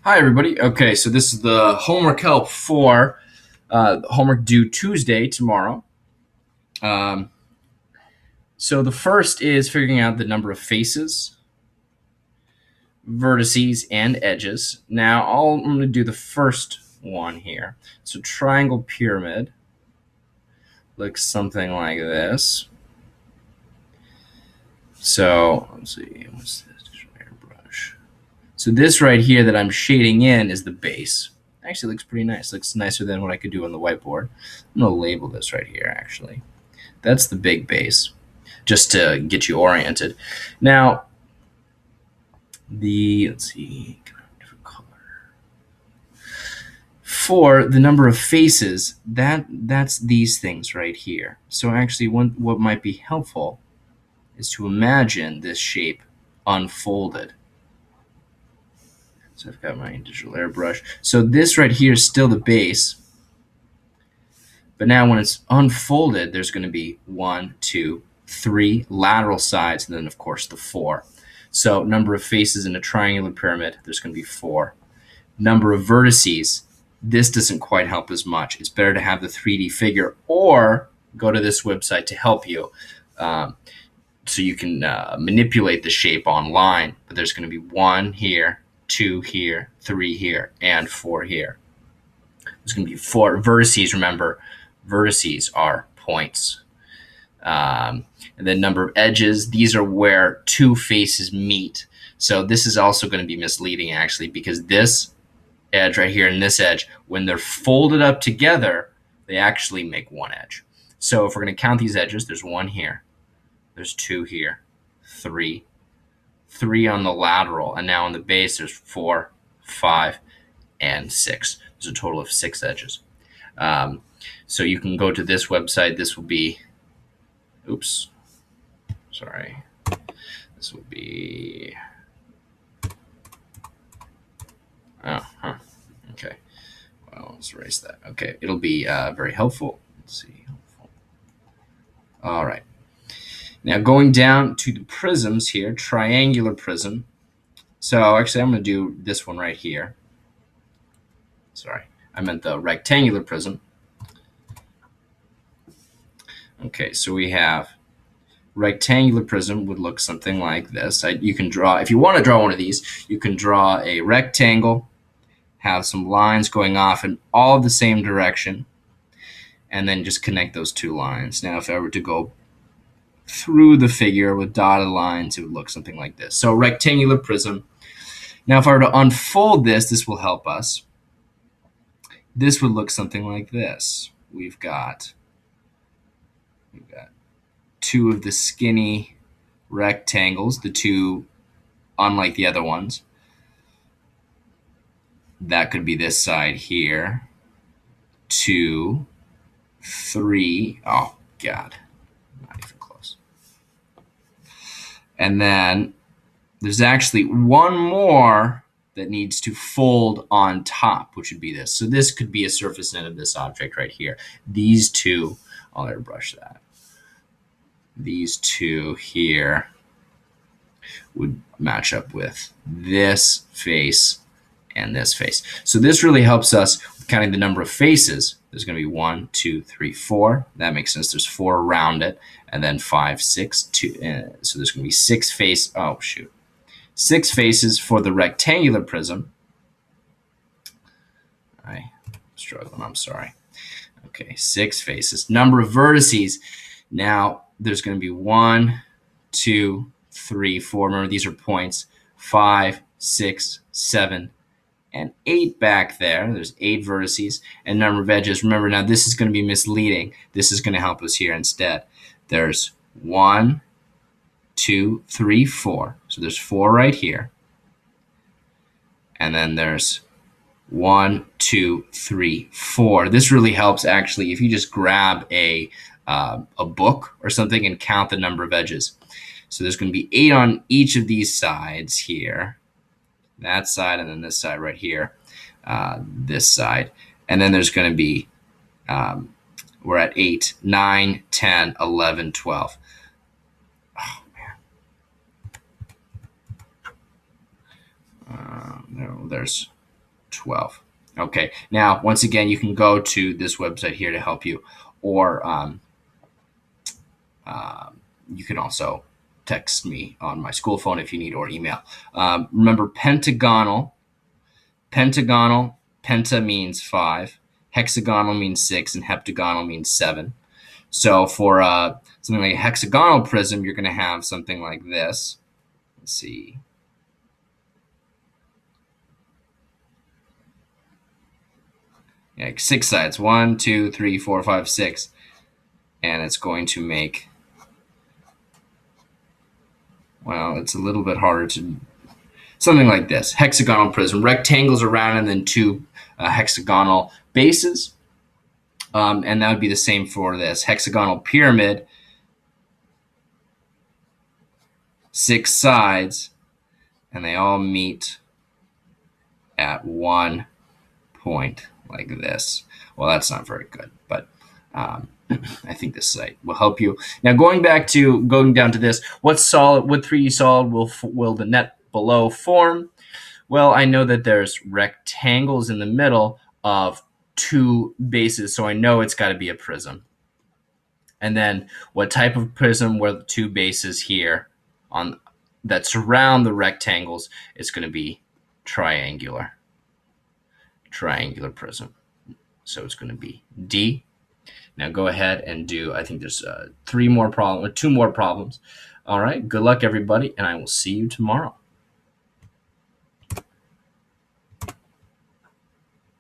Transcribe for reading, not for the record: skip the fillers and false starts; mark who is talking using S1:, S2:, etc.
S1: Hi, everybody. Okay, so this is the homework help for homework due Tuesday, tomorrow. Um, so the first is figuring out the number of faces, vertices, and edges. Now, I'm going to do the first one here. So triangle pyramid looks something like this. So let's see, what's this? Airbrush. So this right here that I'm shading in is the base. Actually looks pretty nice. Looks nicer than what I could do on the whiteboard. I'm going to label this right here, actually. That's the big base, just to get you oriented. Now, let's see, different color. For the number of faces, that's these things right here. So actually, what might be helpful is to imagine this shape unfolded. So I've got my digital airbrush. So this right here is still the base. But now when it's unfolded, there's going to be 1, 2, 3 lateral sides, and then, of course, the 4. So number of faces in a triangular pyramid, there's going to be 4. Number of vertices, this doesn't quite help as much. It's better to have the 3D figure or go to this website to help you. So you can manipulate the shape online. But there's going to be 1 here, 2 here, 3 here, and 4 here. There's going to be 4 vertices, remember. Vertices are points. And then number of edges, these are where 2 faces meet. So this is also going to be misleading, actually, because this edge right here and this edge, when they're folded up together, they actually make 1 edge. So if we're going to count these edges, there's 1 here, there's 2 here, 3 on the lateral, and now on the base there's 4, 5, and 6. There's a total of 6 edges. So you can go to this website. This will be, this will be, okay. Well, let's erase that. Okay, it'll be very helpful. Let's see, helpful. All right. Now going down to the prisms here, triangular prism. So actually I'm going to do this one right here. Sorry, I meant the rectangular prism. Okay, so we have rectangular prism would look something like this. You can draw, if you want to draw one of these, you can draw a rectangle, have some lines going off in all the same direction, and then just connect those 2 lines. Now, if I were to go through the figure with dotted lines, it would look something like this. So rectangular prism. Now, if I were to unfold this, this will help us. This would look something like this. We've got 2 of the skinny rectangles, the 2 unlike the other ones. That could be this side here. 2, 3. Oh, God. Not even close. And then there's actually 1 more that needs to fold on top, which would be this. So this could be a surface end of this object right here. These 2, I'll airbrush that. These 2 here would match up with this face and this face. So this really helps us with counting the number of faces. There's going to be 1, 2, 3, 4. That makes sense. There's 4 around it, and then 5, 6, 2. So there's going to be 6 faces. Oh shoot, 6 faces for the rectangular prism. I'm struggling. I'm sorry. Okay, 6 faces. Number of vertices. Now there's going to be 1, 2, 3, 4. Remember, these are points. 5, 6, 7, and 8 back there. There's 8 vertices. And number of edges. Remember, now this is going to be misleading. This is going to help us here instead. There's 1, 2, 3, 4. So there's 4 right here. And then there's 1, 2, 3, 4. This really helps, actually, if you just grab a book or something and count the number of edges. So there's going to be 8 on each of these sides here. That side, and then this side right here, this side. And then there's going to be, we're at 8, 9, 10, 11, 12. Oh, man. There's 12. Okay, now once again, you can go to this website here to help you, or you can also text me on my school phone if you need, or email. Remember, pentagonal, penta means 5, hexagonal means 6, and heptagonal means 7. So for something like a hexagonal prism, you're going to have something like this. Let's see. Like 6 sides, 1, 2, 3, 4, 5, 6, and it's going to make, well, it's a little bit harder to, something like this. Hexagonal prism, rectangles around, and then 2 hexagonal bases, and that would be the same for this hexagonal pyramid. 6 sides, and they all meet at 1 point like this. Well, that's not very good, but I think this site will help you. Now, going down to this, what 3D solid will the net below form? Well, I know that there's rectangles in the middle of 2 bases, so I know it's got to be a prism. And then what type of prism were the 2 bases here on that surround the rectangles? It's going to be triangular prism. So it's going to be D. Now go ahead and do, I think there's 2 more problems. All right, good luck everybody, and I will see you tomorrow.